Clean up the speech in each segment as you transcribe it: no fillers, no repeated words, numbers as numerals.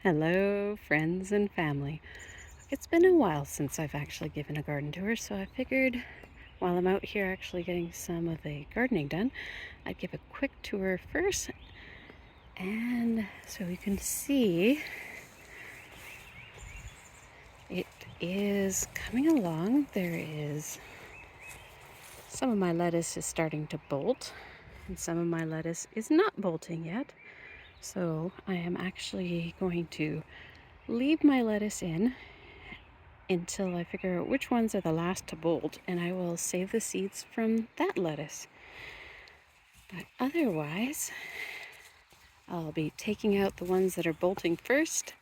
Hello, friends and family. It's been a while since I've actually given a garden tour, so I figured while I'm out here actually getting some of the gardening done, I'd give a quick tour first, and so you can see it is coming along. There is some of my lettuce is starting to bolt, and some of my lettuce is not bolting yet. So I am actually going to leave my lettuce in until I figure out which ones are the last to bolt, and I will save the seeds from that lettuce. But otherwise, I'll be taking out the ones that are bolting first.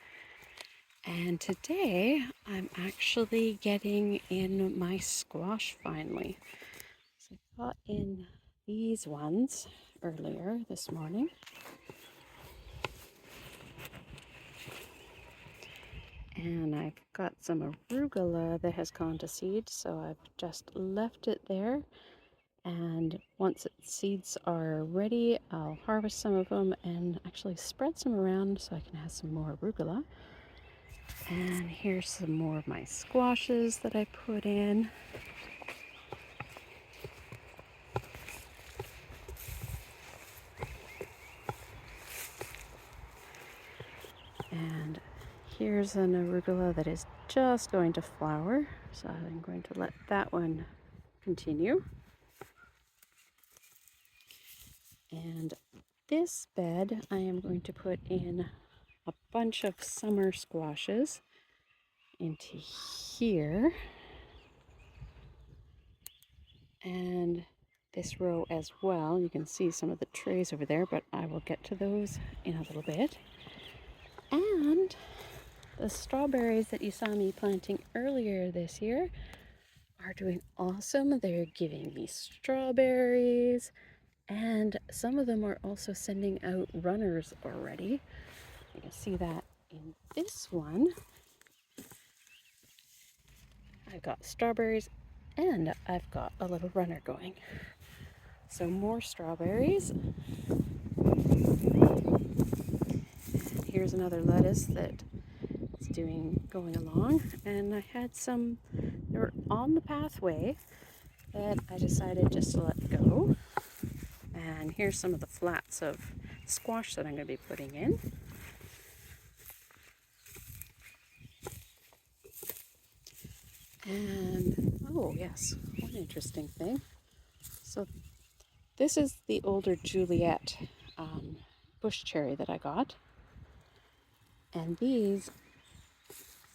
And today, I'm actually getting in my squash finally. So I got in these ones earlier this morning. And I've got some arugula that has gone to seed, so I've just left it there. And once its seeds are ready, I'll harvest some of them and actually spread some around so I can have some more arugula. And here's some more of my squashes that I put in. And here's an arugula that is just going to flower, so I'm going to let that one continue. And this bed I am going to put in a bunch of summer squashes into here, and this row as well. You can see some of the trays over there, but I will get to those in a little bit. And the strawberries that you saw me planting earlier this year are doing awesome. They're giving me strawberries, and some of them are also sending out runners already. You can see that in this one. I've got strawberries and I've got a little runner going. So more strawberries. Here's another lettuce that is going along, and I had some that were on the pathway that I decided just to let go. And here's some of the flats of squash that I'm going to be putting in. And oh yes, one interesting thing. So this is the older Juliet bush cherry that I got, and these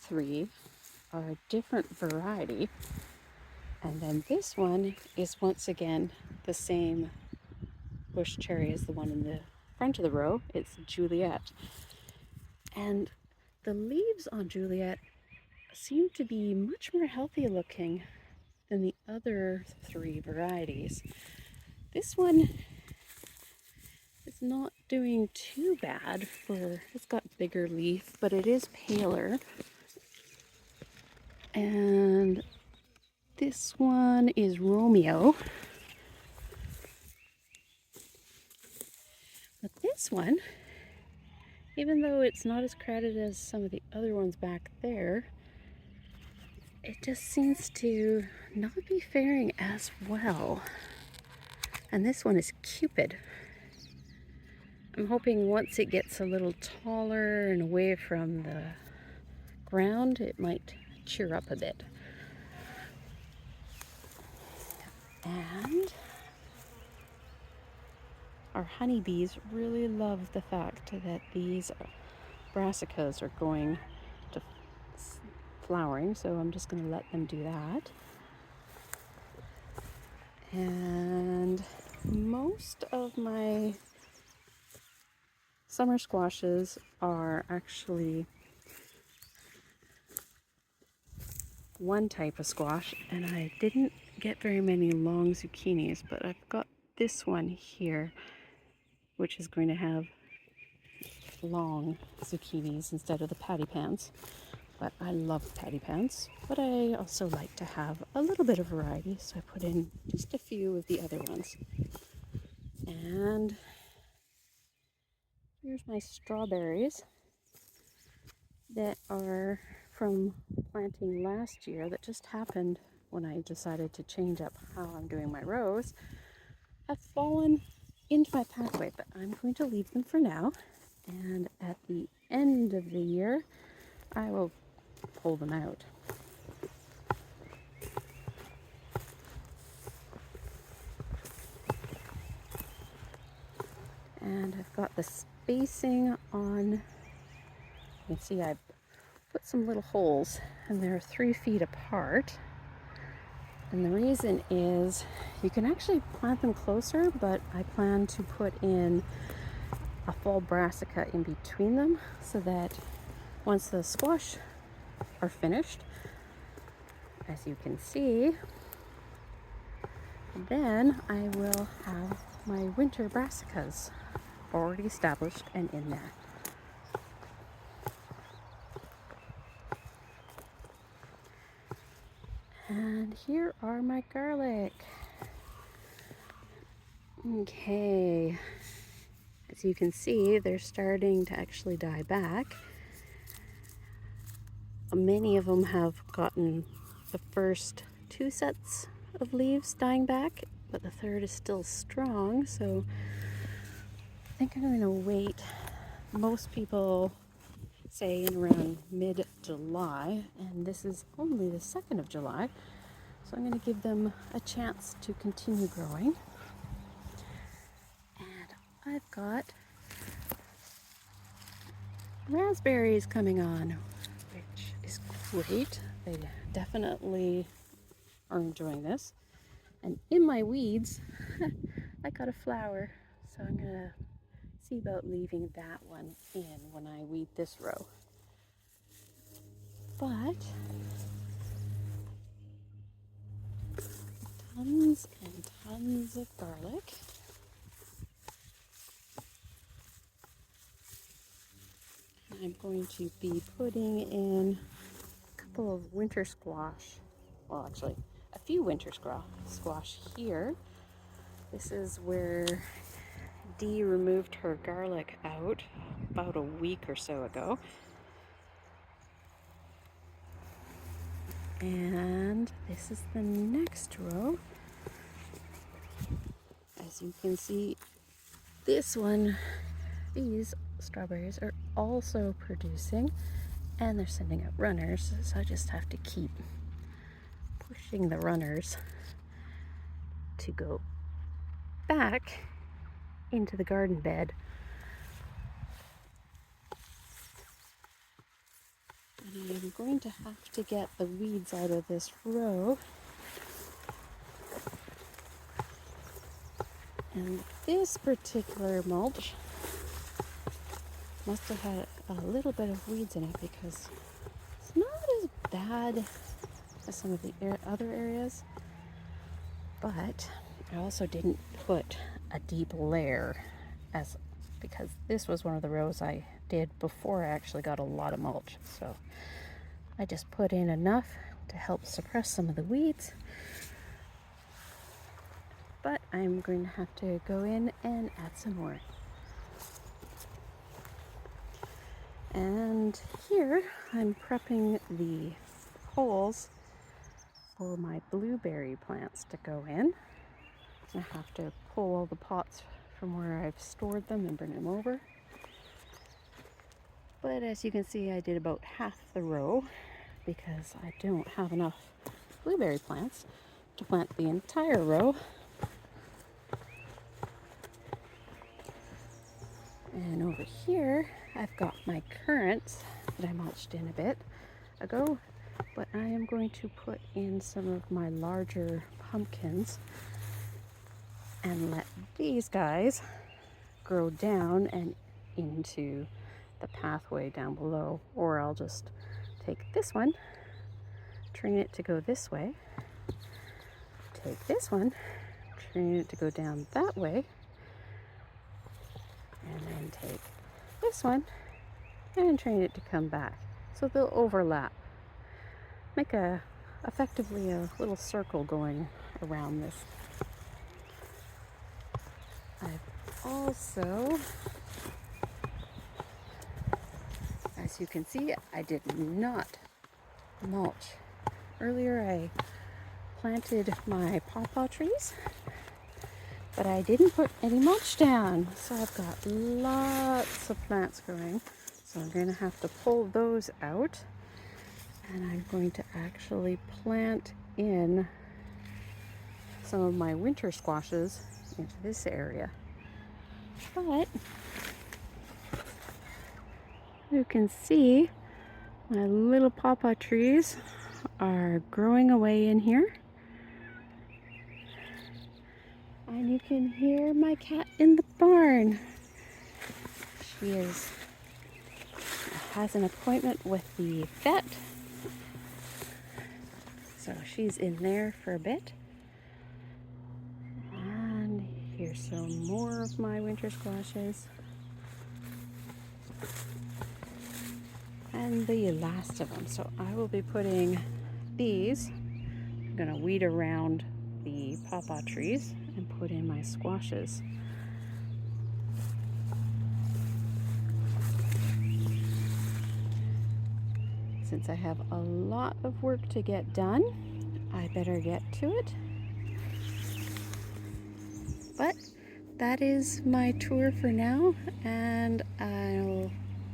three are a different variety. And then this one is once again the same bush cherry as the one in the front of the row. It's Juliet. And the leaves on Juliet seem to be much more healthy looking than the other three varieties. This one is not doing too bad it's got bigger leaf, but it is paler. And this one is Romeo. But this one, even though it's not as crowded as some of the other ones back there, it just seems to not be faring as well. And this one is Cupid. I'm hoping once it gets a little taller and away from the ground, it might cheer up a bit. And our honeybees really love the fact that these brassicas are going to flowering, so I'm just going to let them do that. And most of my summer squashes are actually one type of squash, and I didn't get very many long zucchinis, but I've got this one here, which is going to have long zucchinis instead of the patty pans. But I love patty pans, but I also like to have a little bit of variety, so I put in just a few of the other ones. And here's my strawberries. that are from planting last year that just happened when I decided to change up how I'm doing my rows have fallen into my pathway, but I'm going to leave them for now. And at the end of the year, I will pull them out. And I've got the spacing on, you can see I've put some little holes and they're 3 feet apart. And the reason is you can actually plant them closer, but I plan to put in a fall brassica in between them so that once the squash are finished, as you can see, then I will have my winter brassicas already established and in there. And here are my garlic. Okay, as you can see, they're starting to actually die back. Many of them have gotten the first 2 sets of leaves dying back, but the third is still strong, so I think I'm going to wait. Most people say in around mid-July, and this is only the 2nd of July, so I'm going to give them a chance to continue growing. And I've got raspberries coming on, which is great. They definitely are enjoying this. And in my weeds, I got a flower, so I'm going to see about leaving that one in when I weed this row. But tons and tons of garlic. I'm going to be putting in a couple of winter squash. Well, actually, a few winter squash here. This is where Dee removed her garlic out about a week or so ago. And this is the next row. As you can see, this one, these strawberries are also producing, and they're sending out runners, so I just have to keep pushing the runners to go back into the garden bed. And I'm going to have to get the weeds out of this row. And this particular mulch must have had a little bit of weeds in it because it's not as bad as some of the other areas. But I also didn't put a deep layer because this was one of the rows I did before I actually got a lot of mulch. So I just put in enough to help suppress some of the weeds. But I'm going to have to go in and add some more. And here I'm prepping the holes for my blueberry plants to go in. I have to pull all the pots from where I've stored them and bring them over. But as you can see, I did about half the row because I don't have enough blueberry plants to plant the entire row. And over here, I've got my currants that I mulched in a bit ago, but I am going to put in some of my larger pumpkins and let these guys grow down and into the pathway down below. Or I'll just take this one, train it to go this way, take this one, train it to go down that way, and then take this one and train it to come back. So they'll overlap. Make effectively a little circle going around this. I've also, as as you can see, I did not mulch. Earlier I planted my pawpaw trees, but I didn't put any mulch down. So I've got lots of plants growing. So I'm going to have to pull those out, and I'm going to actually plant in some of my winter squashes into this area. But you can see my little pawpaw trees are growing away in here. And you can hear my cat in the barn. She has an appointment with the vet. So she's in there for a bit. And here's some more of my winter squashes. And the last of them. So I will be putting these. I'm going to weed around the pawpaw trees and put in my squashes. Since I have a lot of work to get done, I better get to it. But that is my tour for now, and I'll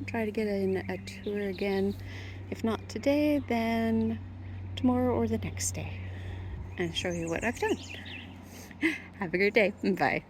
try to get in a tour again. If not today, then tomorrow or the next day, and show you what I've done. Have a great day. Bye.